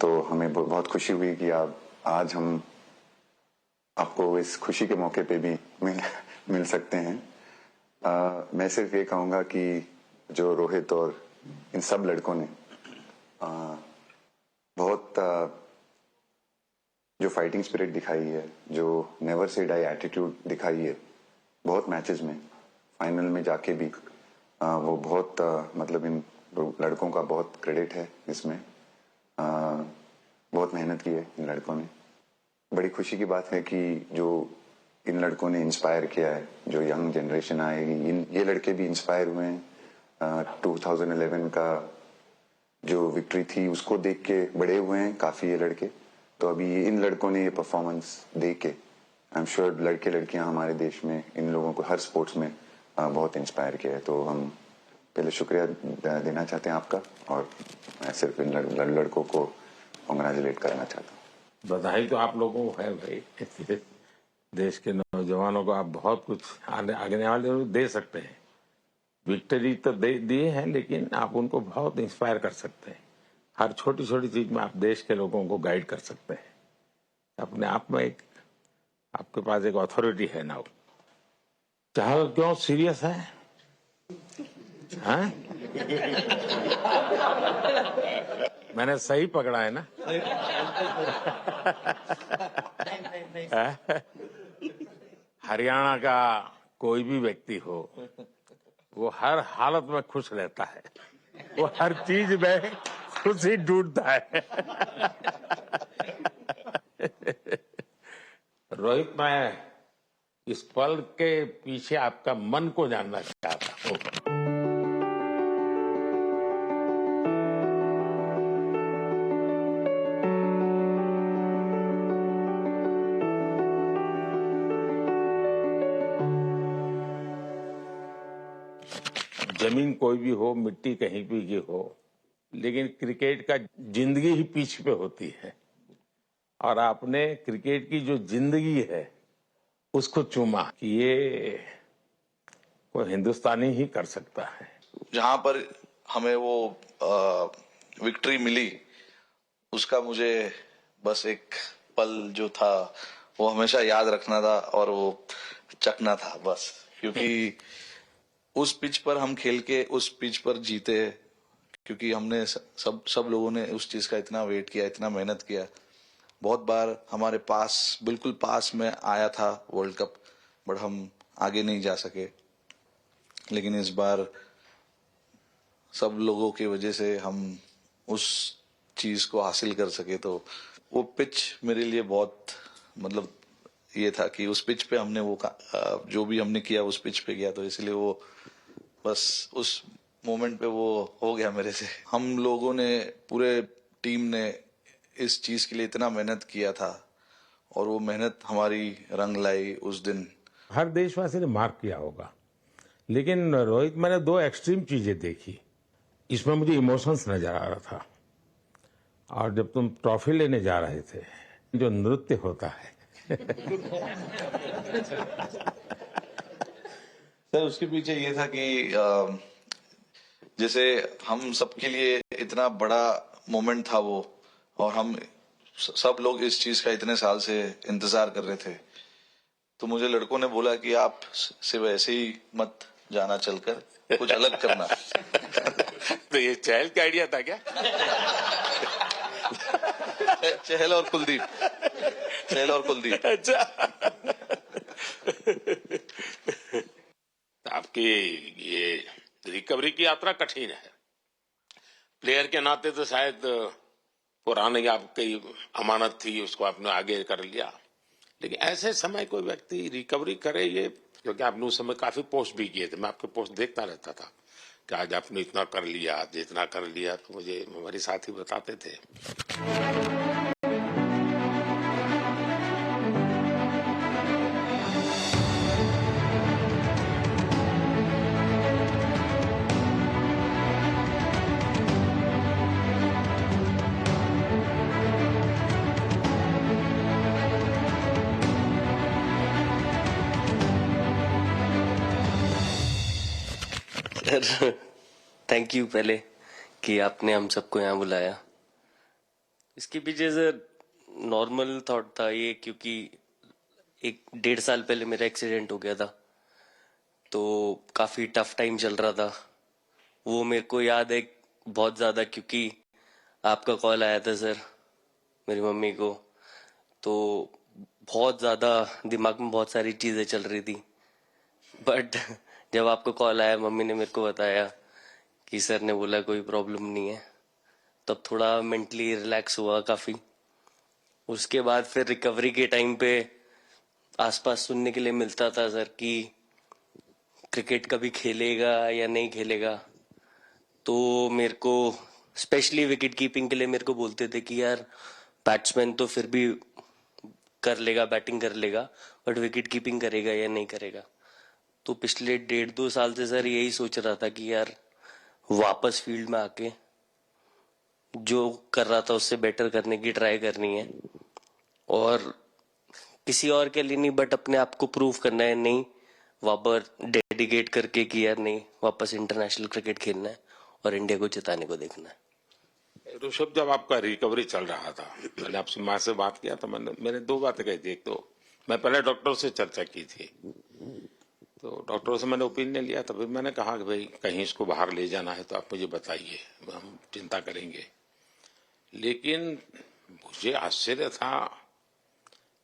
तो हमें बहुत खुशी हुई कि आज हम आपको इस खुशी के मौके पे भी मिल सकते हैं। मैं सिर्फ ये कहूँगा कि जो रोहित और इन सब लड़कों ने बहुत जो फाइटिंग स्पिरिट दिखाई है, जो नेवर से डाई एटीट्यूड दिखाई है बहुत मैचेस में, फाइनल में जाके भी वो बहुत मतलब इन लड़कों का बहुत क्रेडिट है इसमें। बहुत मेहनत की है इन लड़कों ने। बड़ी खुशी की बात है कि जो इन लड़कों ने इंस्पायर किया है, जो यंग जनरेशन आएगी, ये लड़के भी इंस्पायर हुए हैं। 2011 का जो विक्ट्री थी उसको देख के बड़े हुए हैं काफी ये लड़के। तो अभी इन लड़कों ने ये परफॉर्मेंस दे के आई एम श्योर लड़के लड़कियां हमारे देश में इन लोगों को हर स्पोर्ट्स में बहुत इंस्पायर किया है। तो हम पहले शुक्रिया देना चाहते हैं आपका, और मैं सिर्फ इन लड़कों को कांग्रेचुलेट करना चाहता हूँ। बधाई तो आप लोगों को है भाई। देश के नौजवानों को आप बहुत कुछ आगे वाले लोग दे सकते हैं। विक्ट्री तो दिए हैं, लेकिन आप उनको बहुत इंस्पायर कर सकते हैं। हर छोटी छोटी चीज में आप देश के लोगों को गाइड कर सकते हैं। अपने आप में एक आपके पास एक अथॉरिटी है ना। चहल क्यों सीरियस है? हाँ? मैंने सही पकड़ा है ना? हरियाणा का कोई भी व्यक्ति हो, वो हर हालत में खुश रहता है। वो हर चीज में खुशी ढूंढता है। रोहित, मैं इस पल के पीछे आपका मन को जानना चाहता हूँ। जमीन कोई भी हो, मिट्टी कहीं भी की हो, लेकिन क्रिकेट का जिंदगी ही पिच पे होती है। और आपने क्रिकेट की जो जिंदगी है उसको चुमा कि ये कोई हिंदुस्तानी ही कर सकता है। जहां पर हमें वो विक्ट्री मिली, उसका मुझे बस एक पल जो था वो हमेशा याद रखना था, और वो चखना था बस। क्योंकि उस पिच पर हम खेल के उस पिच पर जीते, क्योंकि हमने सब लोगों ने उस चीज का इतना वेट किया, इतना मेहनत किया। बहुत बार हमारे पास, बिल्कुल पास में आया था वर्ल्ड कप, बट हम आगे नहीं जा सके। लेकिन इस बार सब लोगों की वजह से हम उस चीज को हासिल कर सके। तो वो पिच मेरे लिए बहुत मतलब ये था कि उस पिच पे हमने वो जो भी हमने किया उस पिच पे किया, तो इसलिए वो बस उस मोमेंट पे वो हो गया मेरे से। हम लोगों ने, पूरे टीम ने इस चीज के लिए इतना मेहनत किया था, और वो मेहनत हमारी रंग लाई उस दिन। हर देशवासी ने मार्क किया होगा, लेकिन रोहित, मैंने दो एक्सट्रीम चीजें देखी। इसमें मुझे इमोशंस नजर आ रहा था। और जब तुम ट्रॉफी लेने जा रहे थे, जो नृत्य होता है सर, उसके पीछे ये था कि जैसे हम सबके लिए इतना बड़ा मोमेंट था वो, और हम सब लोग इस चीज का इतने साल से इंतजार कर रहे थे। तो मुझे लड़कों ने बोला कि आप सिर्फ ऐसे ही मत जाना, चलकर कुछ अलग करना। तो ये चहल का आइडिया था क्या? चहल और कुलदीप। चहल और कुलदीप। अच्छा। आपकी ये रिकवरी की यात्रा कठिन है। प्लेयर के नाते तो शायद पुरानी आपकी अमानत थी, उसको आपने आगे कर लिया। लेकिन ऐसे समय कोई व्यक्ति रिकवरी करे, ये क्योंकि आपने उस समय काफी पोस्ट भी किए थे, मैं आपके पोस्ट देखता रहता था कि आज आपने इतना कर लिया, आज इतना कर लिया। तो मुझे हमारे साथी बताते थे। सर, थैंक यू पहले कि आपने हम सबको यहाँ बुलाया। इसके पीछे सर नॉर्मल थॉट था ये, क्योंकि 1-1.5 साल पहले मेरा एक्सीडेंट हो गया था, तो काफी टफ टाइम चल रहा था। वो मेरे को याद है बहुत ज्यादा, क्योंकि आपका कॉल आया था सर मेरी मम्मी को, तो बहुत ज्यादा दिमाग में बहुत सारी चीजें चल रही थी। बट जब आपका कॉल आया, मम्मी ने मेरे को बताया कि सर ने बोला कोई प्रॉब्लम नहीं है, तब थोड़ा मेंटली रिलैक्स हुआ काफी। उसके बाद फिर रिकवरी के टाइम पे आसपास सुनने के लिए मिलता था सर कि क्रिकेट कभी खेलेगा या नहीं खेलेगा, तो मेरे को स्पेशली विकेट कीपिंग के लिए मेरे को बोलते थे कि यार बैट्समैन तो फिर भी कर लेगा, बैटिंग कर लेगा, बट विकेट कीपिंग करेगा या नहीं करेगा। तो पिछले 1.5-2 साल से सर यही सोच रहा था कि यार वापस फील्ड में आके जो कर रहा था उससे बेटर करने की ट्राई करनी है, और किसी और के लिए नहीं बट अपने आप को प्रूव करना है, नहीं वापस डेडिकेट करके कि यार नहीं, वापस इंटरनेशनल क्रिकेट खेलना है और इंडिया को जिताने को देखना है। ऋषभ, जब आपका रिकवरी चल रहा था, मैंने आपसे माँ से बात किया तो मैंने दो बातें कही थी। एक तो मैं पहले डॉक्टर से चर्चा की थी, तो डॉक्टरों से मैंने ओपिनियन लिया, तो फिर मैंने कहा कि भाई कहीं इसको बाहर ले जाना है तो आप मुझे बताइए, हम चिंता करेंगे। लेकिन मुझे आश्चर्य था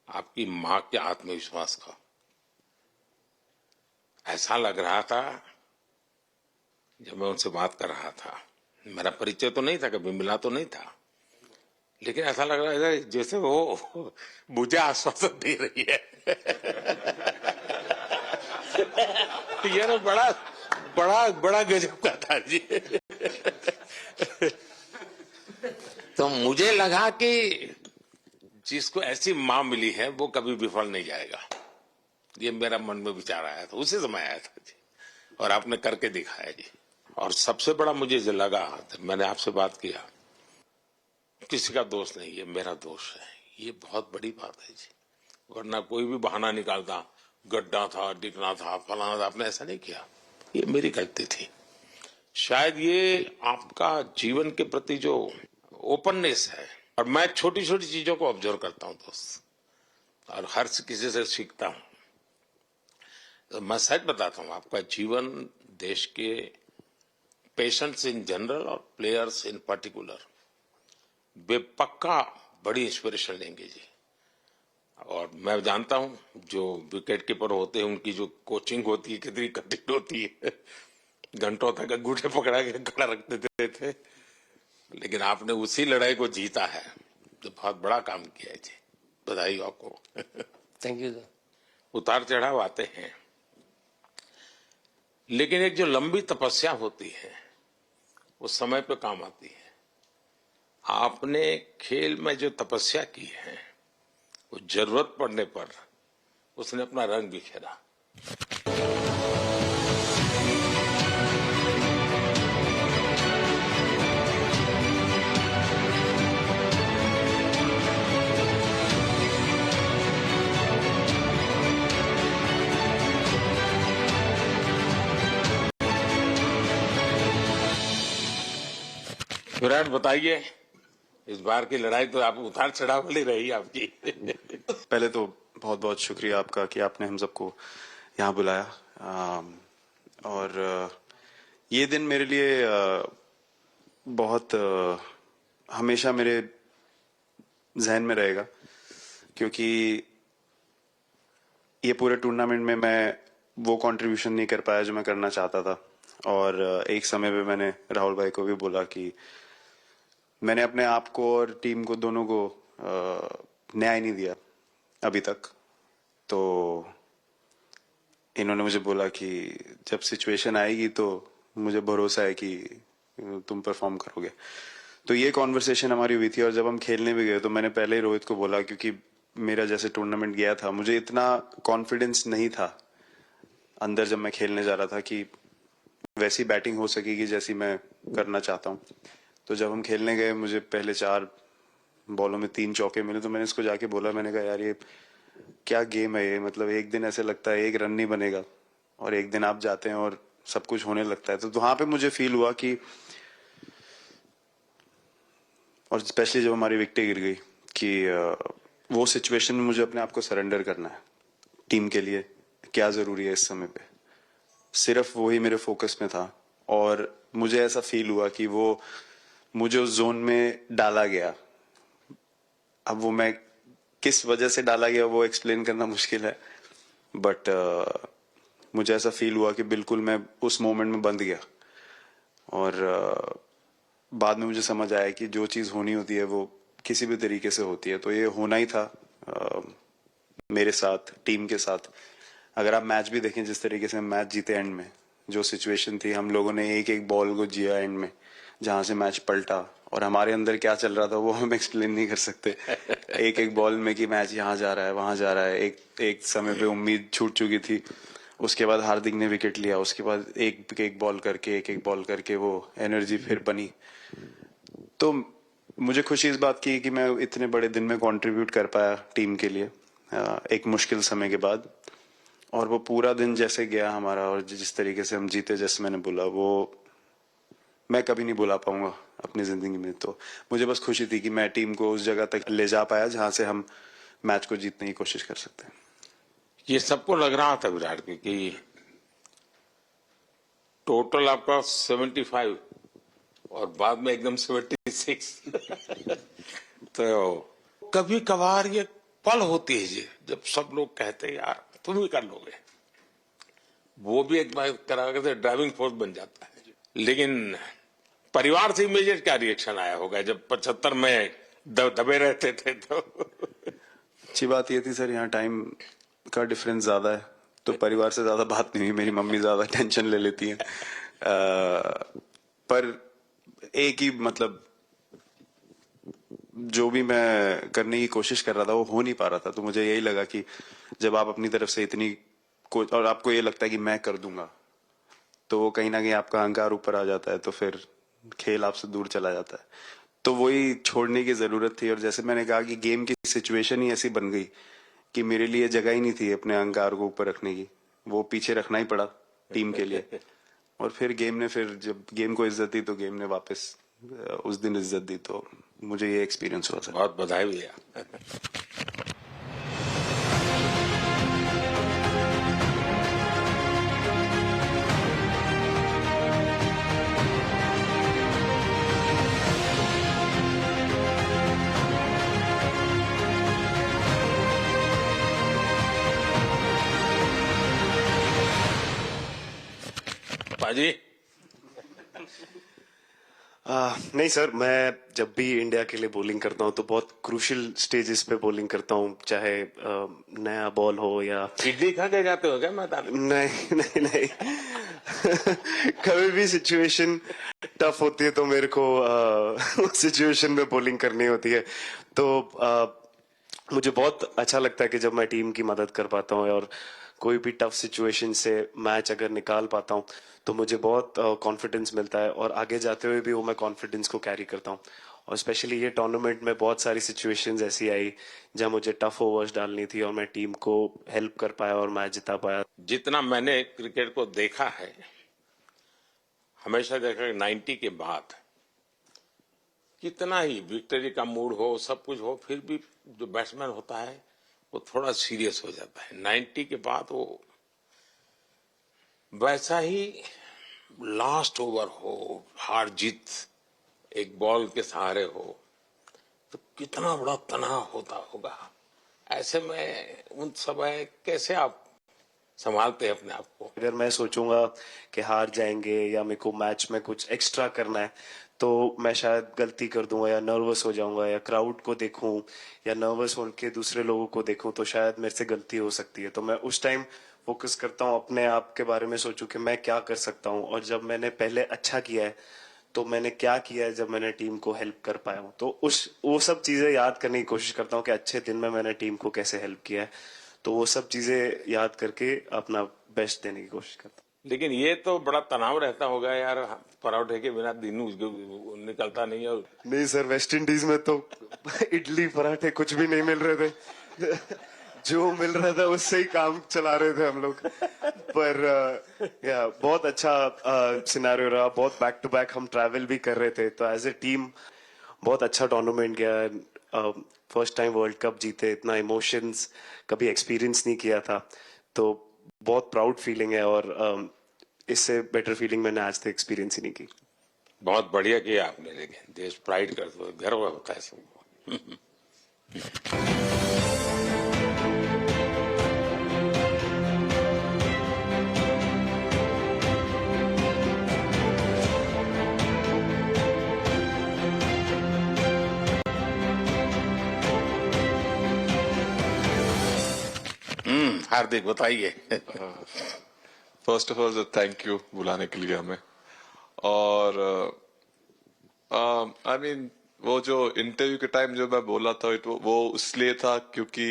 आपकी माँ के आत्मविश्वास का। ऐसा लग रहा था जब मैं उनसे बात कर रहा था, मेरा परिचय तो नहीं था, कभी मिला तो नहीं था, लेकिन ऐसा लग रहा है जैसे वो मुझे आश्वासन दे रही है। ये ना बड़ा बड़ा बड़ा गजब का था जी। तो मुझे लगा कि जिसको ऐसी मां मिली है वो कभी विफल नहीं जाएगा, ये मेरा मन में विचार आया था, उसी समय आया था जी, और आपने करके दिखाया जी। और सबसे बड़ा मुझे जो लगा, मैंने आपसे बात किया, किसी का दोष नहीं, ये मेरा दोष है, ये बहुत बड़ी बात है जी। वरना कोई भी बहाना निकालता, गड्ढा था, डिगना था, फलाना था, आपने ऐसा नहीं किया, ये मेरी गलती थी। शायद ये आपका जीवन के प्रति जो ओपननेस है, और मैं छोटी छोटी चीजों को ऑब्जर्व करता हूं दोस्त, और हर किसी से सीखता हूं। तो मैं सच बताता हूं, आपका जीवन देश के पेशेंट्स इन जनरल और प्लेयर्स इन पर्टिकुलर वे पक्का बड़ी इंस्पिरेशन लेंगे जी। और मैं जानता हूं जो विकेट कीपर होते हैं उनकी जो कोचिंग होती है कितनी कठिन होती है, घंटों तक अंगूठे पकड़ा के खड़ा रख देते थे, लेकिन आपने उसी लड़ाई को जीता है, तो बहुत बड़ा काम किया है जी, बधाई हो आपको। Thank you sir. उतार चढ़ाव आते हैं, लेकिन एक जो लंबी तपस्या होती है वो समय पे काम आती है। आपने खेल में जो तपस्या की है वो जरूरत पड़ने पर उसने अपना रंग बिखेरा। विराट, बताइए, इस बार की लड़ाई तो आप उतार चढ़ाव वाली रही आपकी। पहले तो बहुत बहुत शुक्रिया आपका कि आपने हम सबको यहाँ बुलाया, और ये दिन मेरे लिए बहुत हमेशा मेरे जहन में रहेगा, क्योंकि ये पूरे टूर्नामेंट में मैं वो कंट्रीब्यूशन नहीं कर पाया जो मैं करना चाहता था। और एक समय पे मैंने राहुल भाई को भी बोला कि मैंने अपने आप को और टीम को दोनों को न्याय नहीं दिया अभी तक। तो इन्होंने मुझे बोला कि जब सिचुएशन आएगी तो मुझे भरोसा है कि तुम परफॉर्म करोगे। तो ये कॉन्वर्सेशन हमारी हुई थी, और जब हम खेलने भी गए तो मैंने पहले ही रोहित को बोला, क्योंकि मेरा जैसे टूर्नामेंट गया था मुझे इतना कॉन्फिडेंस नहीं था अंदर जब मैं खेलने जा रहा था कि वैसी बैटिंग हो सकेगी जैसी मैं करना चाहता हूँ। तो जब हम खेलने गए मुझे पहले 4 बॉलों में 3 चौके मिले, तो मैंने इसको जाके बोला, मैंने कहा यार ये क्या गेम है ये, मतलब एक दिन ऐसे लगता है 1 रन नहीं बनेगा और एक दिन आप जाते हैं और सब कुछ होने लगता है। तो वहां पे मुझे फील हुआ कि और स्पेशली जब हमारी विकेट गिर गई कि वो सिचुएशन में मुझे अपने आप को सरेंडर करना है टीम के लिए, क्या जरूरी है इस समय पे, सिर्फ वही मेरे फोकस में था। और मुझे ऐसा फील हुआ कि वो मुझे उस जोन में डाला गया। अब वो मैं किस वजह से डाला गया वो एक्सप्लेन करना मुश्किल है, बट मुझे ऐसा फील हुआ कि बिल्कुल मैं उस मोमेंट में बंध गया। और बाद में मुझे समझ आया कि जो चीज होनी होती है वो किसी भी तरीके से होती है, तो ये होना ही था मेरे साथ, टीम के साथ। अगर आप मैच भी देखें, जिस तरीके से हम मैच जीते एंड में, जो सिचुएशन थी, हम लोगों ने एक एक बॉल को जिया एंड में, जहां से मैच पलटा, और हमारे अंदर क्या चल रहा था वो हम एक्सप्लेन नहीं कर सकते। एक एक बॉल में कि मैच यहाँ जा रहा है, वहां जा रहा है। एक समय पे उम्मीद छूट चुकी थी, उसके बाद हार्दिक ने विकेट लिया, उसके बाद एक एक बॉल करके वो एनर्जी फिर बनी। तो मुझे खुशी इस बात की कि मैं इतने बड़े दिन में कंट्रीब्यूट कर पाया टीम के लिए एक मुश्किल समय के बाद। और वो पूरा दिन जैसे गया हमारा, और जिस तरीके से हम जीते, जैसे मैंने बोला, वो मैं कभी नहीं भुला पाऊंगा अपनी जिंदगी में। तो मुझे बस खुशी थी कि मैं टीम को उस जगह तक ले जा पाया जहां से हम मैच को जीतने की कोशिश कर सकते हैं। ये सबको लग रहा था विराट को कि टोटल आपका 75 और बाद में एकदम 76। तो कभी कभार ये पल होती है जी, जब सब लोग कहते हैं यार तुम ही कर लोगे, वो भी एक बार तरह से ड्राइविंग फोर्स बन जाता है। लेकिन परिवार से इमीडिएट क्या रिएक्शन आया होगा जब 75 में दबे रहते थे? तो अच्छी बात ये थी सर, यहाँ टाइम का डिफरेंस ज्यादा है, तो परिवार से ज्यादा बात नहीं हुई। मेरी मम्मी ज्यादा टेंशन ले लेती हैं। पर एक ही मतलब, जो भी मैं करने की कोशिश कर रहा था वो हो नहीं पा रहा था। तो मुझे यही लगा कि जब आप अपनी तरफ से इतनी और आपको ये लगता है कि मैं कर दूंगा, तो वो कहीं ना कहीं आपका अहंकार ऊपर आ जाता है, तो फिर खेल आपसे दूर चला जाता है। तो वही छोड़ने की जरूरत थी। और जैसे मैंने कहा कि गेम की सिचुएशन ही ऐसी बन गई कि मेरे लिए जगह ही नहीं थी अपने अहंकार को ऊपर रखने की, वो पीछे रखना ही पड़ा टीम के लिए। और फिर गेम ने, फिर जब गेम को इज्जत दी तो गेम ने वापस उस दिन इज्जत दी। तो मुझे ये एक्सपीरियंस हुआ सर। बहुत बधाई भैया। पाजी नहीं सर, मैं जब भी इंडिया के लिए बॉलिंग करता हूँ तो बहुत क्रूशियल स्टेजेस पे बॉलिंग करता हूँ, चाहे नया बॉल हो या इडली खा के जाते हो क्या मैदान में? नहीं कभी भी सिचुएशन टफ होती है तो मेरे को उस सिचुएशन में बॉलिंग करनी होती है। तो मुझे बहुत अच्छा लगता है कि जब मैं टीम की मदद कर पाता हूँ और कोई भी टफ सिचुएशन से मैच अगर निकाल पाता हूँ तो मुझे बहुत कॉन्फिडेंस मिलता है, और आगे जाते हुए भी वो मैं कॉन्फिडेंस को कैरी करता हूँ। और स्पेशली ये टूर्नामेंट में बहुत सारी सिचुएशंस ऐसी आई जहाँ मुझे टफ ओवर्स डालनी थी और मैं टीम को हेल्प कर पाया और मैच जिता पाया। जितना मैंने क्रिकेट को देखा है, हमेशा देखा कि 90 के बाद कितना ही विक्ट्री का मूड हो, सब कुछ हो, फिर भी जो बैट्समैन होता है वो थोड़ा सीरियस हो जाता है। 90 के बाद वो वैसा ही लास्ट ओवर हो, हार जीत एक बॉल के सहारे हो, तो कितना बड़ा तनाव होता होगा। ऐसे में उन समय कैसे आप संभालते हैं अपने आप को? अगर मैं सोचूंगा कि हार जाएंगे या मेरे को मैच में कुछ एक्स्ट्रा करना है तो मैं शायद गलती कर दूंगा या नर्वस हो जाऊंगा, या क्राउड को देखूं या नर्वस होकर दूसरे लोगों को देखूं तो शायद मेरे से गलती हो सकती है। तो मैं उस टाइम फोकस करता हूं, अपने आप के बारे में सोचूं कि मैं क्या कर सकता हूं, और जब मैंने पहले अच्छा किया है तो मैंने क्या किया है जब मैंने टीम को हेल्प कर पाया हूं। तो वो सब चीजें याद करने की कोशिश करता हूं कि अच्छे दिन में मैंने टीम को कैसे हेल्प किया है। तो वो सब चीजें याद करके अपना बेस्ट देने की कोशिश करता हूं। लेकिन ये तो बड़ा तनाव रहता होगा यार, पराठे के बिना दिन निकलता नहीं। और नहीं सर, वेस्ट इंडीज में तो इडली पराठे कुछ भी नहीं मिल रहे थे। जो मिल रहा था उससे ही काम चला रहे थे हम लोग। पर या बहुत अच्छा सिनेरियो रहा, बहुत बैक टू बैक हम ट्रैवल भी कर रहे थे, तो एज ए टीम बहुत अच्छा टूर्नामेंट गया, फर्स्ट टाइम वर्ल्ड कप जीते, इतना इमोशंस कभी एक्सपीरियंस नहीं किया था, तो बहुत प्राउड फीलिंग है, और इससे बेटर फीलिंग मैंने आज तक एक्सपीरियंस ही नहीं की। बहुत बढ़िया किया आपने, लेकिन देश प्राइड करते हुए गर्व होता है सबको। हार्दिक बताइए। First of all thank you बुलाने के लिए हमें। और आई मीन वो जो इंटरव्यू के टाइम जो मैं बोला था वो इसलिए था क्योंकि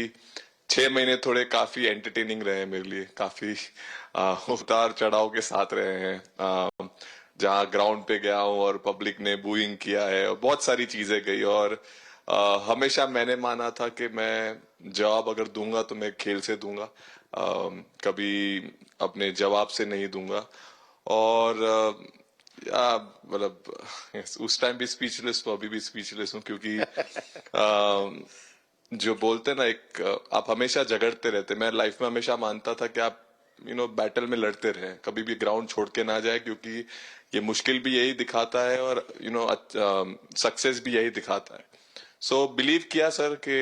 6 महीने थोड़े काफी एंटरटेनिंग रहे हैं मेरे लिए, काफी उतार चढ़ाव के साथ रहे हैं। जहाँ ग्राउंड पे गया हूँ और पब्लिक ने बूइंग किया है और बहुत सारी चीजें गई, और हमेशा मैंने माना था कि मैं जवाब अगर दूंगा तो मैं खेल से दूंगा, कभी अपने जवाब से नहीं दूंगा। और मतलब उस टाइम भी स्पीचलेस हूँ, अभी भी स्पीचलेस हूँ, क्योंकि जो बोलते ना आप हमेशा झगड़ते रहते। मैं लाइफ में हमेशा मानता था कि आप बैटल में लड़ते रहे, कभी भी ग्राउंड छोड़ के ना जाए, क्योंकि ये मुश्किल भी यही दिखाता है और सक्सेस भी यही दिखाता है। सो बिलीव किया सर कि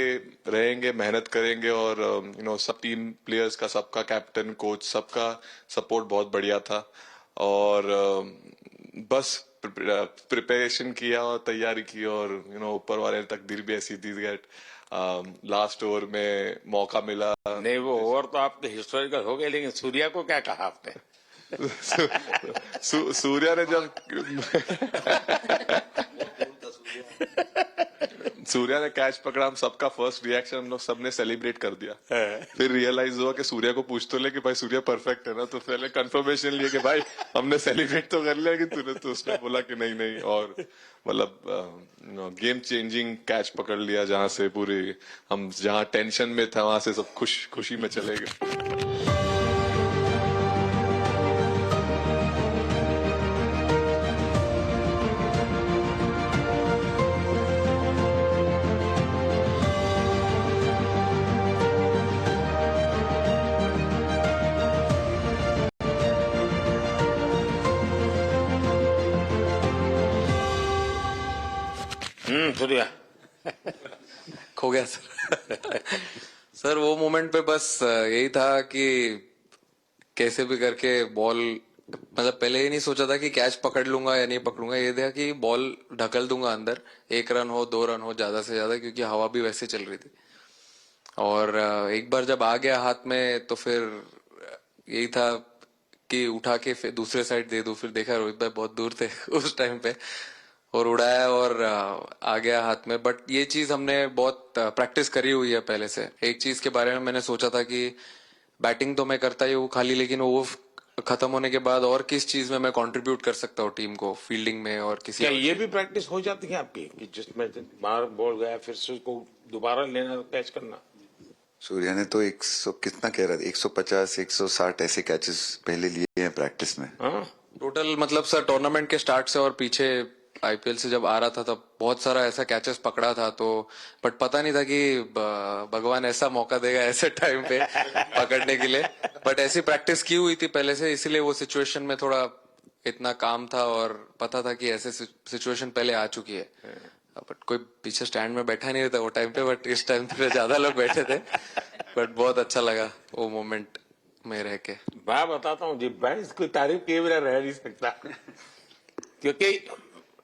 रहेंगे, मेहनत करेंगे, और सब टीम प्लेयर्स का, सबका कैप्टन कोच सबका सपोर्ट बहुत बढ़िया था, और बस प्रिपरेशन किया और तैयारी की, और ऊपर वाले ने तकदीर भी ऐसी दी गई। लास्ट ओवर में मौका मिला। नहीं, वो ओवर तो आपके हिस्टोरिकल हो गए, लेकिन सूर्या को क्या कहा आपने? सूर्या ने जब सूर्या ने कैच पकड़ा, हम सबका फर्स्ट रिएक्शन हम लोग सबने सेलिब्रेट कर दिया। फिर रियलाइज हुआ कि सूर्या को पूछ तो ले कि भाई सूर्या परफेक्ट है ना, तो पहले कंफर्मेशन लिए कि भाई हमने सेलिब्रेट तो कर लिया, कि तूने, तो उसने बोला कि नहीं नहीं, और मतलब गेम चेंजिंग कैच पकड़ लिया, जहां से पूरे हम जहां टेंशन में था वहां से सब खुशी में चले गए। सूर्या खो गया सर। सर वो मोमेंट पे बस यही था कि कैसे भी करके बॉल, मतलब पहले ही नहीं सोचा था कि कैच पकड़ लूंगा या नहीं पकड़ूंगा, ये था कि बॉल ढकल दूंगा अंदर, 1 रन हो 2 रन हो ज्यादा से ज्यादा, क्योंकि हवा भी वैसे चल रही थी। और एक बार जब आ गया हाथ में तो फिर यही था कि उठा के फिर दूसरे साइड दे दूं। फिर देखा रोहित भाई बहुत दूर थे उस टाइम पे, और उड़ाया और आ गया हाथ में। बट ये चीज हमने बहुत प्रैक्टिस करी हुई है पहले से। एक चीज के बारे में मैंने सोचा था कि बैटिंग तो मैं करता ही हूँ खाली, लेकिन वो खत्म होने के बाद और किस चीज में मैं कंट्रीब्यूट कर सकता हूँ टीम को, फील्डिंग में और किसी क्या ये भी प्रैक्टिस हो जाती है आपकी, कि जिसमें बाहर बॉल गया फिर से उसको दोबारा लेना, कैच करना? सूर्या ने तो 100 कितना कह रहा था, 150 160 ऐसे कैचेस पहले लिए हैं प्रैक्टिस में। टोटल मतलब सर टूर्नामेंट के स्टार्ट से और पीछे आईपीएल से जब आ रहा था तब बहुत सारा ऐसा कैचेस पकड़ा था, तो बट पता नहीं था कि भगवान ऐसा मौका देगा ऐसे टाइम पे पकड़ने के लिए। बट ऐसी प्रैक्टिस की हुई थी पहले से, इसीलिए वो सिचुएशन में थोड़ा इतना काम था और पता था कि ऐसे सिचुएशन पहले आ चुकी है। बट कोई पीछे स्टैंड में बैठा नहीं रहता वो टाइम पे, बट इस टाइम पे ज्यादा लोग बैठे थे। बट बहुत अच्छा लगा वो मोमेंट में रह के। मैं बताता हूँ जी, मैं इसकी तारीफ किए बिना रह नहीं सकता, क्योंकि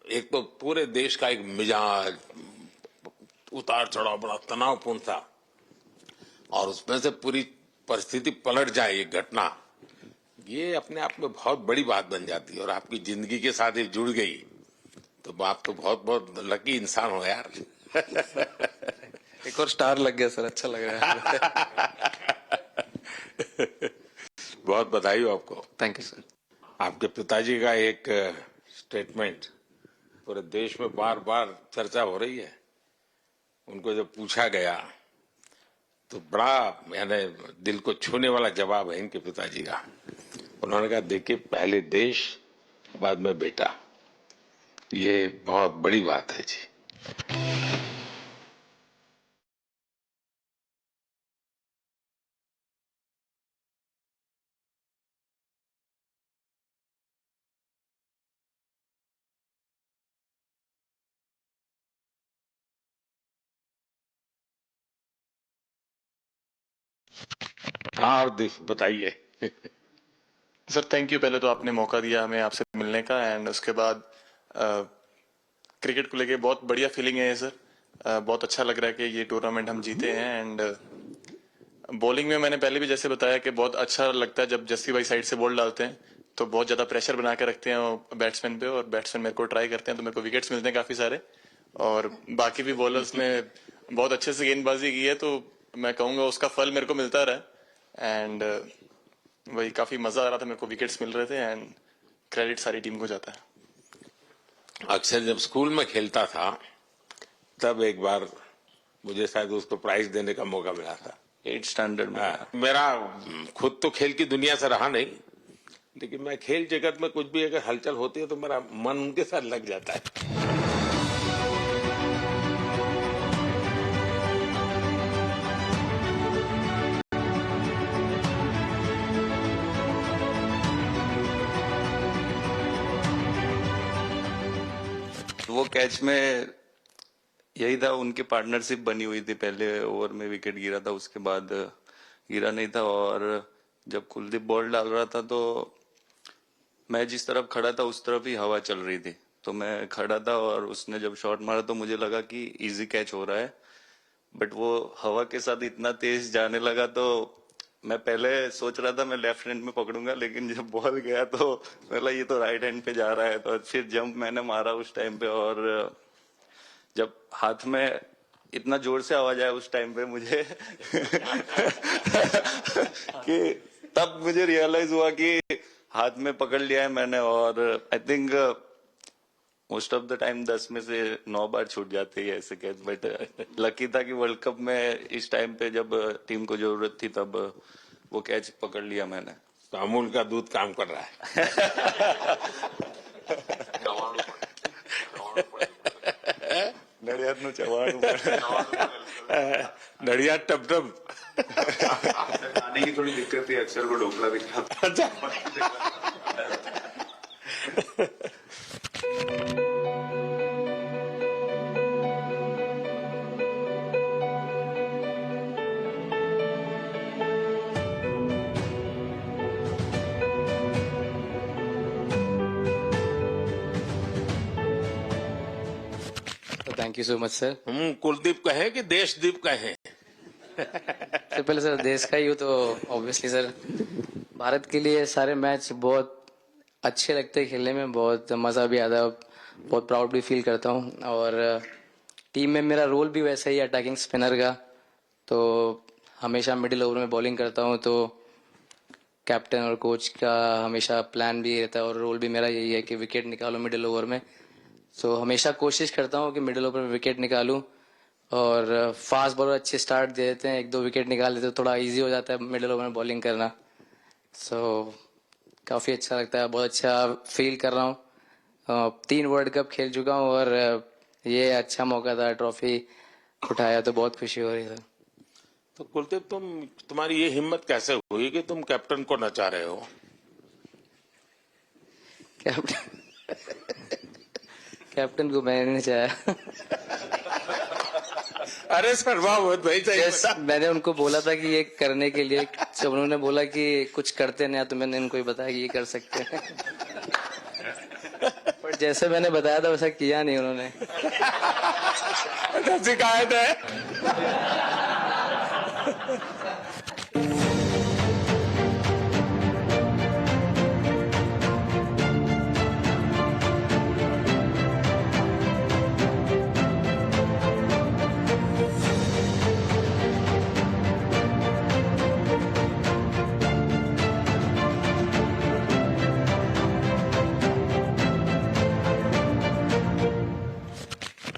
एक तो पूरे देश का एक मिजाज, उतार चढ़ाव बड़ा तनावपूर्ण था, और उसमें से पूरी परिस्थिति पलट जाए, ये घटना, ये अपने आप में बहुत बड़ी बात बन जाती है, और आपकी जिंदगी के साथ ये जुड़ गई, तो आप तो बहुत बहुत लकी इंसान हो यार। एक और स्टार लग गया सर, अच्छा लग रहा है। बहुत बधाई हो आपको। Thank you sir. आपके पिताजी का एक स्टेटमेंट पूरे देश में बार बार चर्चा हो रही है। उनको जब पूछा गया तो बड़ा यानी दिल को छूने वाला जवाब है इनके पिताजी का। उन्होंने कहा, देखिए पहले देश बाद में बेटा, ये बहुत बड़ी बात है जी। हाँ और बताइए। सर थैंक यू, पहले तो आपने मौका दिया हमें आपसे मिलने का, एंड उसके बाद क्रिकेट को लेके बहुत बढ़िया फीलिंग है सर। बहुत अच्छा लग रहा है कि ये टूर्नामेंट हम जीते हैं। एंड बॉलिंग में मैंने पहले भी जैसे बताया कि बहुत अच्छा लगता है जब जस्सी भाई साइड से बॉल डालते हैं, तो बहुत ज्यादा प्रेशर बना के रखते हैं बैट्समैन पे, और बैट्समैन मेरे को ट्राई करते हैं तो मेरे को विकेट्स मिलते हैं काफी सारे। और बाकी भी बॉलर्स ने बहुत अच्छे से गेंदबाजी की है, तो मैं कहूंगा उसका फल मेरे को मिलता रहा। एंड वही काफी मजा आ रहा था, मेरे को विकेट्स मिल रहे थे, एंड क्रेडिट सारी टीम को जाता है। अक्सर जब स्कूल में खेलता था तब एक बार मुझे शायद उसको प्राइज देने का मौका मिला था 8th स्टैंडर्ड में। मेरा खुद तो खेल की दुनिया से रहा नहीं, लेकिन मैं खेल जगत में कुछ भी अगर हलचल होती है तो मेरा मन उनके साथ लग जाता है। वो कैच में यही था, उनकी पार्टनरशिप बनी हुई थी, पहले ओवर में विकेट गिरा था, उसके बाद गिरा नहीं था। और जब कुलदीप बॉल डाल रहा था तो मैं जिस तरफ खड़ा था उस तरफ ही हवा चल रही थी, तो मैं खड़ा था और उसने जब शॉट मारा तो मुझे लगा कि इजी कैच हो रहा है, बट वो हवा के साथ इतना तेज जाने लगा तो मैं पहले सोच रहा था मैं लेफ्ट हैंड में पकड़ूंगा, लेकिन जब बॉल गया तो बोला ये तो राइट हैंड पे जा रहा है, तो फिर जंप मैंने मारा उस टाइम पे। और जब हाथ में इतना जोर से आवाज आया उस टाइम पे मुझे कि तब मुझे रियलाइज हुआ कि हाथ में पकड़ लिया है मैंने। और I think most of the time 10 में से 9 बार छूट जाते हैं ऐसे कैच, बट लकी था कि वर्ल्ड कप में इस टाइम पे जब टीम को जरूरत थी तब वो कैच पकड़ लिया मैंने। तो अमूल का दूध काम कर रहा है। नड़ियाद नु चवाणु नड़िया टप टप। खाने की थोड़ी दिक्कत थी, अक्सर को ढोकला भी खाता। Thank you so much sir. Kuldeep कहे कि देशदीप कहे? सबसे पहले सर देश का ही हूँ तो ऑब्वियसली सर भारत के लिए सारे मैच बहुत अच्छे लगते हैं खेलने में, बहुत मज़ा भी आता है, बहुत प्राउड भी फील करता हूँ। और टीम में मेरा रोल भी वैसा ही अटैकिंग स्पिनर का, तो हमेशा मिडिल ओवर में बॉलिंग करता हूँ, तो कैप्टन और कोच का हमेशा प्लान भी रहता है और रोल भी मेरा यही है कि विकेट निकालो मिडिल ओवर में। सो हमेशा कोशिश करता हूँ कि मिडिल ओवर में विकेट निकालूं, और फास्ट बॉलर अच्छे स्टार्ट दे देते हैं, 1-2 विकेट निकाल देते तो थोड़ा इजी हो जाता है मिडिल ओवर में बॉलिंग करना। सो काफ़ी अच्छा लगता है, बहुत अच्छा फील कर रहा हूँ। 3 वर्ल्ड कप खेल चुका हूँ और ये अच्छा मौका था, ट्रॉफी उठाया तो बहुत खुशी हो रही है। तो कुलदीप तुम्हारी ये हिम्मत कैसे हुई कि तुम कैप्टन को नचा रहे हो? कैप्टन को मैंने नहीं चाहा। अरे सर वाह, भाई मैंने उनको बोला था कि ये करने के लिए, जब उन्होंने बोला कि कुछ करते नहीं तो मैंने इनको ही बताया कि ये कर सकते हैं। पर जैसे मैंने बताया था वैसा किया नहीं उन्होंने। शिकायत है।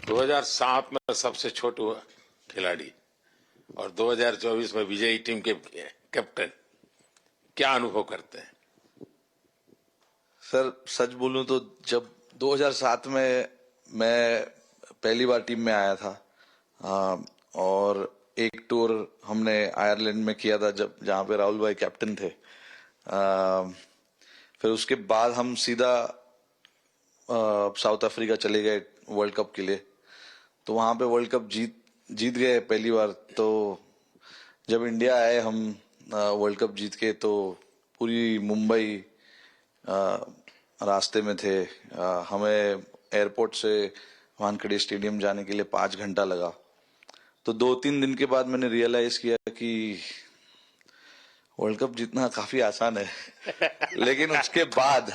दो 2007 में सबसे छोटे खिलाड़ी और 2024 में विजयी टीम के कैप्टन, क्या अनुभव करते हैं? सर सच बोलूं तो जब 2007 में मैं पहली बार टीम में आया था। और एक टूर हमने आयरलैंड में किया था जहाँ पे राहुल भाई कैप्टन थे। फिर उसके बाद हम सीधा साउथ अफ्रीका चले गए वर्ल्ड कप के लिए। तो वहां पे वर्ल्ड कप जीत गए पहली बार। तो जब इंडिया आए हम वर्ल्ड कप जीत के, तो पूरी मुंबई रास्ते में थे। हमें एयरपोर्ट से वानखेड़े स्टेडियम जाने के लिए 5 घंटा लगा। तो 2-3 दिन के बाद मैंने रियलाइज किया कि वर्ल्ड कप जीतना काफी आसान है। लेकिन उसके बाद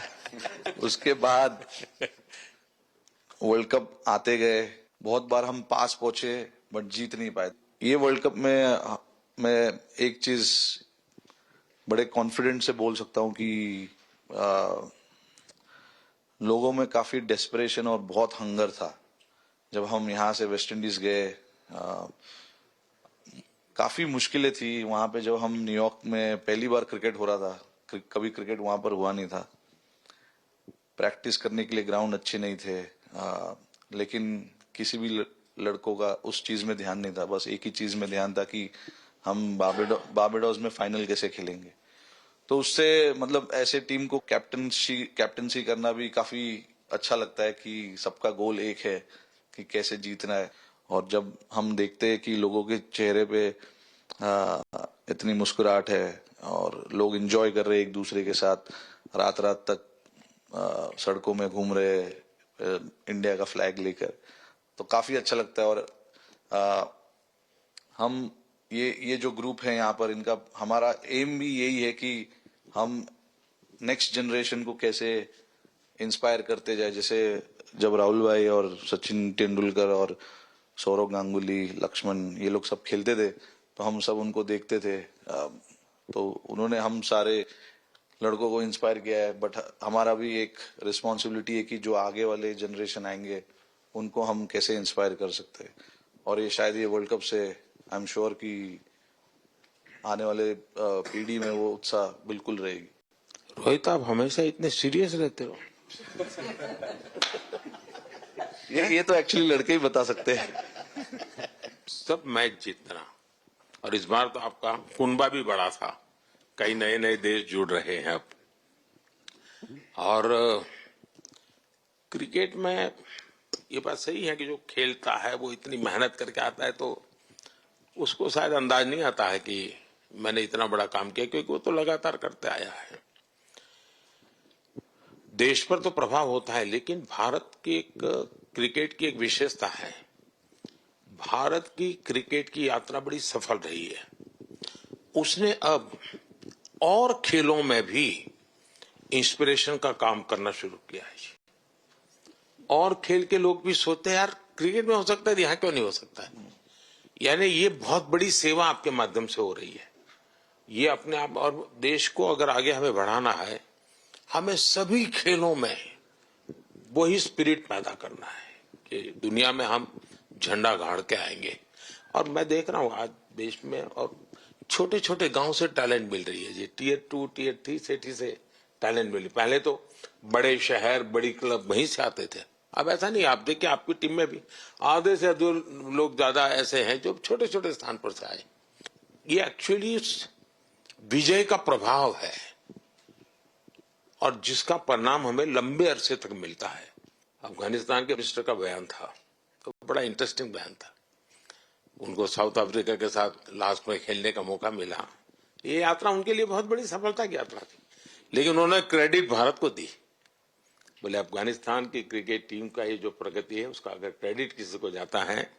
वर्ल्ड कप आते गए। बहुत बार हम पास पहुंचे बट जीत नहीं पाए। ये वर्ल्ड कप में मैं एक चीज बड़े कॉन्फिडेंट से बोल सकता हूं कि लोगों में काफी डेस्परेशन और बहुत हंगर था। जब हम यहाँ से वेस्ट इंडीज गए, काफी मुश्किलें थी वहां पे। जब हम न्यूयॉर्क में पहली बार क्रिकेट हो रहा था, कभी क्रिकेट वहां पर हुआ नहीं था। प्रैक्टिस करने के लिए ग्राउंड अच्छे नहीं थे। लेकिन किसी भी लड़कों का उस चीज में ध्यान नहीं था। बस एक ही चीज में ध्यान था कि हम बारबाडोस में फाइनल कैसे खेलेंगे। तो उससे मतलब ऐसे टीम को कैप्टनसी करना भी काफी अच्छा लगता है कि सबका गोल एक है कि कैसे जीतना है। और जब हम देखते हैं कि लोगों के चेहरे पे इतनी मुस्कुराहट है और लोग एंजॉय कर रहे हैं एक दूसरे के साथ, रात रात तक सड़कों में घूम रहे इंडिया का फ्लैग लेकर, तो काफी अच्छा लगता है। और हम ये जो ग्रुप है यहाँ पर, इनका हमारा एम भी यही है कि हम नेक्स्ट जनरेशन को कैसे इंस्पायर करते जाए। जैसे जब राहुल भाई और सचिन तेंदुलकर और सौरव गांगुली, लक्ष्मण, ये लोग सब खेलते थे तो हम सब उनको देखते थे। तो उन्होंने हम सारे लड़कों को इंस्पायर किया है। बट हमारा भी एक रिस्पॉन्सिबिलिटी है कि जो आगे वाले जनरेशन आएंगे उनको हम कैसे इंस्पायर कर सकते हैं। और ये शायद ये वर्ल्ड कप से आई एम श्योर कि आने वाले पीढ़ी में वो उत्साह बिल्कुल रहेगी। रोहित, आप हमेशा इतने सीरियस रहते हो। ये तो एक्चुअली लड़के ही बता सकते हैं। सब मैच जीतना, और इस बार तो आपका कुनबा भी बड़ा था। कई नए नए देश जुड़ रहे हैं अब। और क्रिकेट में ये बात सही है कि जो खेलता है वो इतनी मेहनत करके आता है, तो उसको शायद अंदाज नहीं आता है कि मैंने इतना बड़ा काम किया, क्योंकि वो तो लगातार करते आया है। देश पर तो प्रभाव होता है, लेकिन भारत की एक क्रिकेट की एक विशेषता है। भारत की क्रिकेट की यात्रा बड़ी सफल रही है। उसने अब और खेलों में भी इंस्पिरेशन का काम करना शुरू किया है। और खेल के लोग भी सोचते हैं यार क्रिकेट में हो सकता है, यहां क्यों नहीं हो सकता है। यानी ये बहुत बड़ी सेवा आपके माध्यम से हो रही है। ये अपने आप, और देश को अगर आगे हमें बढ़ाना है, हमें सभी खेलों में वही स्पिरिट पैदा करना है कि दुनिया में हम झंडा गाड़ के आएंगे। और मैं देख रहा हूँ आज देश में और छोटे छोटे गांव से टैलेंट मिल रही है। ये टियर 2, टियर 3 सिटी से टैलेंट मिली। पहले तो बड़े शहर, बड़ी क्लब वहीं से आते थे। अब ऐसा नहीं। आप देखिए आपकी टीम में भी आधे से अधिक लोग ज्यादा ऐसे हैं जो छोटे छोटे स्थान पर से आए। ये एक्चुअली विजय का प्रभाव है और जिसका परिणाम हमें लंबे अरसे तक मिलता है। अफगानिस्तान के मिनिस्टर का बयान था, तो बड़ा इंटरेस्टिंग बयान था। उनको साउथ अफ्रीका के साथ लास्ट में खेलने का मौका मिला। ये यात्रा उनके लिए बहुत बड़ी सफलता की यात्रा थी, लेकिन उन्होंने क्रेडिट भारत को दी। बोले अफगानिस्तान की क्रिकेट टीम का ये जो प्रगति है, उसका अगर क्रेडिट किसी को जाता है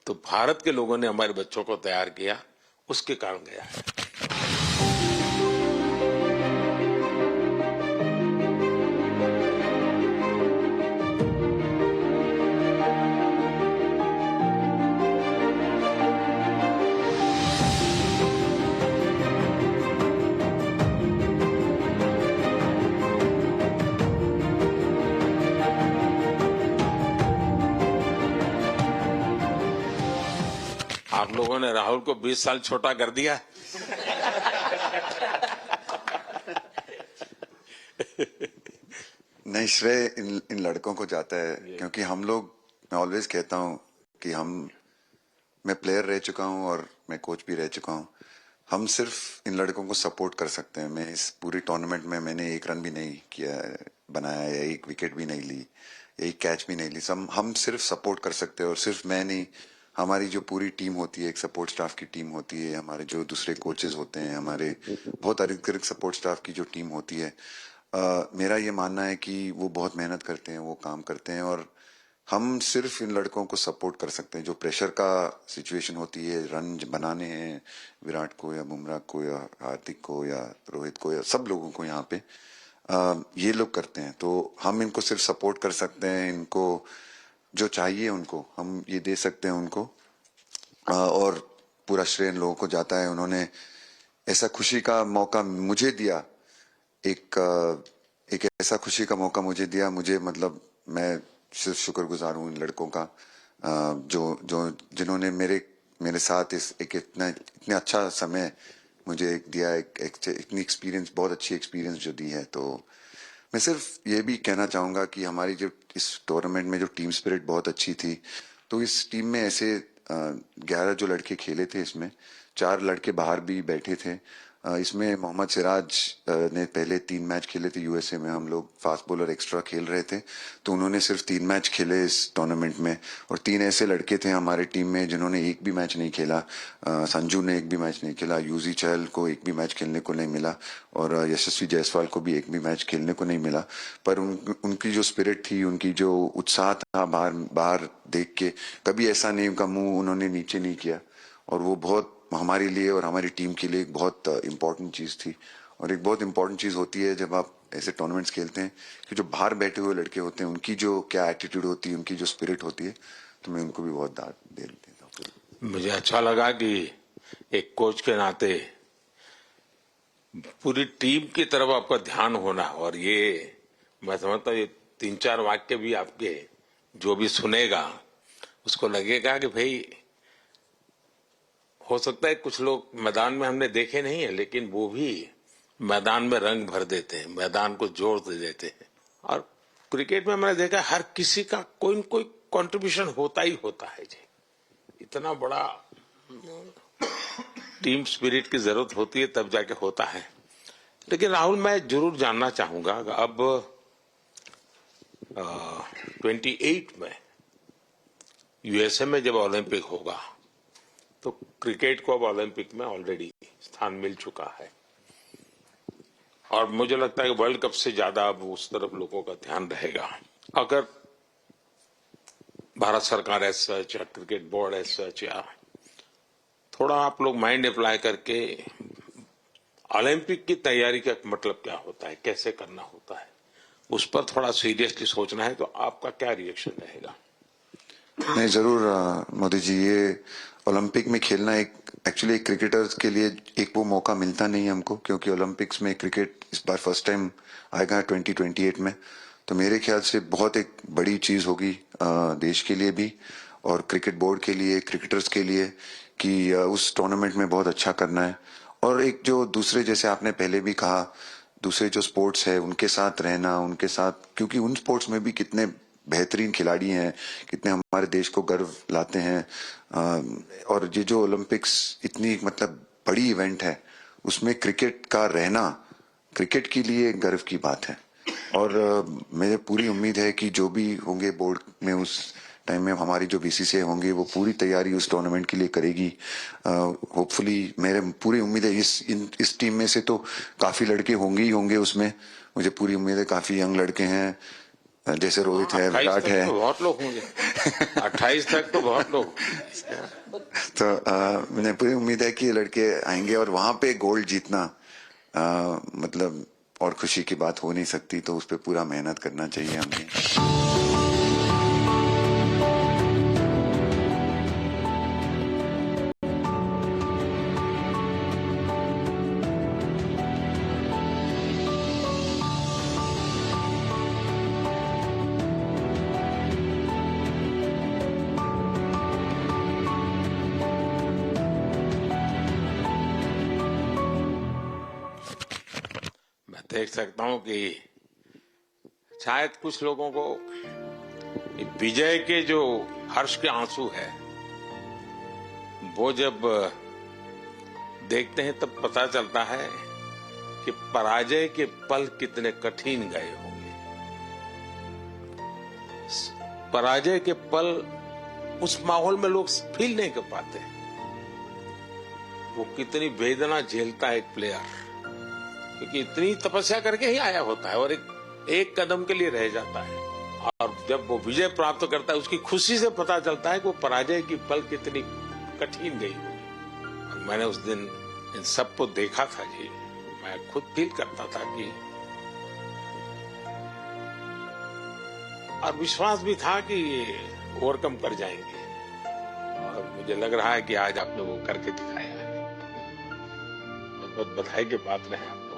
तो भारत के लोगों ने हमारे बच्चों को तैयार किया, उसके कारण गया है। आप लोगों ने राहुल को 20 साल छोटा कर दिया। नहीं, श्रेय इन लड़कों को जाता है, क्योंकि हम लोग मैं ऑलवेज कहता हूँ कि मैं प्लेयर रह चुका हूँ और मैं कोच भी रह चुका हूँ। हम सिर्फ इन लड़कों को सपोर्ट कर सकते हैं। मैं इस पूरी टूर्नामेंट में मैंने एक रन भी नहीं किया बनाया या एक विकेट भी नहीं ली, एक कैच भी नहीं ली। हम सिर्फ सपोर्ट कर सकते हैं, और सिर्फ मैं नहीं, हमारी जो पूरी टीम होती है, एक सपोर्ट स्टाफ की टीम होती है, हमारे जो दूसरे कोचेस होते हैं, हमारे बहुत अधिक सपोर्ट स्टाफ की जो टीम होती है, मेरा ये मानना है कि वो बहुत मेहनत करते हैं, वो काम करते हैं, और हम सिर्फ इन लड़कों को सपोर्ट कर सकते हैं। जो प्रेशर का सिचुएशन होती है, रन बनाने हैं विराट को या बुमराह को या हार्दिक को या रोहित को या सब लोगों को यहाँ पे, ये लोग करते हैं। तो हम इनको सिर्फ सपोर्ट कर सकते हैं, इनको जो चाहिए उनको हम ये दे सकते हैं उनको, और पूरा श्रेय इन लोगों को जाता है। उन्होंने ऐसा खुशी का मौका मुझे दिया, एक ऐसा खुशी का मौका मुझे दिया। मुझे मतलब मैं सिर्फ शुक्रगुजार हूँ इन लड़कों का, जिन्होंने मेरे साथ इतने अच्छा समय मुझे दिया, इतनी एक्सपीरियंस, बहुत अच्छी एक्सपीरियंस जो दी है। तो मैं सिर्फ ये भी कहना चाहूंगा कि हमारी जो इस टूर्नामेंट में जो टीम स्पिरिट बहुत अच्छी थी। तो इस टीम में ऐसे 11 जो लड़के खेले थे, इसमें 4 लड़के बाहर भी बैठे थे। इसमें मोहम्मद सिराज ने पहले 3 मैच खेले थे यूएसए में। हम लोग फास्ट बॉलर एक्स्ट्रा खेल रहे थे, तो उन्होंने सिर्फ 3 मैच खेले इस टूर्नामेंट में। और 3 ऐसे लड़के थे हमारे टीम में जिन्होंने एक भी मैच नहीं खेला। संजू ने एक भी मैच नहीं खेला, यूजी चहल को एक भी मैच खेलने को नहीं मिला, और यशस्वी जायसवाल को भी एक भी मैच खेलने को नहीं मिला। पर उनकी जो स्पिरिट थी, उनकी जो उत्साह था बाहर देख के, कभी ऐसा नहीं, उनका मुंह उन्होंने नीचे नहीं किया। और वो बहुत हमारे लिए और हमारी टीम के लिए एक बहुत इम्पोर्टेंट चीज थी। और एक बहुत इम्पोर्टेंट चीज होती है जब आप ऐसे टूर्नामेंट्स खेलते हैं, कि जो बाहर बैठे हुए लड़के होते हैं, उनकी जो क्या एटीट्यूड होती है, उनकी जो स्पिरिट होती है, तो मैं उनको भी बहुत दाद दे देता हूँ। मुझे अच्छा लगा कि एक कोच के नाते पूरी टीम की तरफ आपका ध्यान होना, और ये मैं समझता हूँ ये 3-4 वाक्य भी आपके जो भी सुनेगा उसको लगेगा कि भाई, हो सकता है कुछ लोग मैदान में हमने देखे नहीं है, लेकिन वो भी मैदान में रंग भर देते हैं, मैदान को जोड़ दे देते हैं। और क्रिकेट में मैंने देखा हर किसी का कोई न कोई कंट्रीब्यूशन होता ही होता है जी। इतना बड़ा टीम स्पिरिट की जरूरत होती है, तब जाके होता है। लेकिन राहुल, मैं जरूर जानना चाहूंगा, अब 28 में यूएसए में जब ओलंपिक होगा, तो क्रिकेट को अब ओलंपिक में ऑलरेडी स्थान मिल चुका है, और मुझे लगता है कि वर्ल्ड कप से ज्यादा अब उस तरफ लोगों का ध्यान रहेगा। अगर भारत सरकार एज सच या क्रिकेट बोर्ड एज सच, या थोड़ा आप लोग माइंड अप्लाई करके ओलंपिक की तैयारी का मतलब क्या होता है, कैसे करना होता है, उस पर थोड़ा सीरियसली सोचना है, तो आपका क्या रिएक्शन रहेगा? नहीं, जरूर मोदी जी, ये ओलंपिक में खेलना एक्चुअली क्रिकेटर्स के लिए एक वो मौका मिलता नहीं है हमको, क्योंकि ओलंपिक्स में क्रिकेट इस बार फर्स्ट टाइम आएगा 2028 में। तो मेरे ख्याल से बहुत एक बड़ी चीज होगी देश के लिए भी, और क्रिकेट बोर्ड के लिए, क्रिकेटर्स के लिए, कि उस टूर्नामेंट में बहुत अच्छा करना है। और एक जो दूसरे, जैसे आपने पहले भी कहा, दूसरे जो स्पोर्ट्स है उनके साथ रहना, उनके साथ, क्योंकि उन स्पोर्ट्स में भी कितने बेहतरीन खिलाड़ी हैं, कितने हमारे देश को गर्व लाते हैं। और ये जो ओलंपिक्स इतनी मतलब बड़ी इवेंट है, उसमें क्रिकेट का रहना क्रिकेट के लिए गर्व की बात है। और मुझे पूरी उम्मीद है कि जो भी होंगे बोर्ड में उस टाइम में, हमारी जो बीसीसीआई होंगे, वो पूरी तैयारी उस टूर्नामेंट के लिए करेगी। होपफुली मेरे पूरी उम्मीद है इस टीम में से तो काफी लड़के होंगे ही होंगे उसमें। मुझे पूरी उम्मीद है, काफी यंग लड़के हैं, जैसे रोहित है, विराट है, तो बहुत लोग होंगे। 28 तक तो बहुत लोग। तो मुझे पूरी उम्मीद है कि ये लड़के आएंगे, और वहां पे गोल्ड जीतना मतलब और खुशी की बात हो नहीं सकती। तो उस पर पूरा मेहनत करना चाहिए हमें। देख सकता हूं कि शायद कुछ लोगों को कि विजय के जो हर्ष के आंसू है वो जब देखते हैं तब पता चलता है कि पराजय के पल कितने कठिन गए होंगे। पराजय के पल उस माहौल में लोग फील नहीं कर पाते। वो कितनी वेदना झेलता है एक प्लेयर, क्योंकि इतनी तपस्या करके ही आया होता है और एक कदम के लिए रह जाता है। और जब वो विजय प्राप्त करता है उसकी खुशी से पता चलता है कि वो पराजय की पल कितनी कठिन गई होगी। और मैंने उस दिन इन सबको देखा था जी, मैं खुद फील करता था कि, और विश्वास भी था कि ये ओवरकम कर जाएंगे। और मुझे लग रहा है कि आज आपने वो करके दिखाया है। बहुत बहुत बधाई के पात्र हैं आप।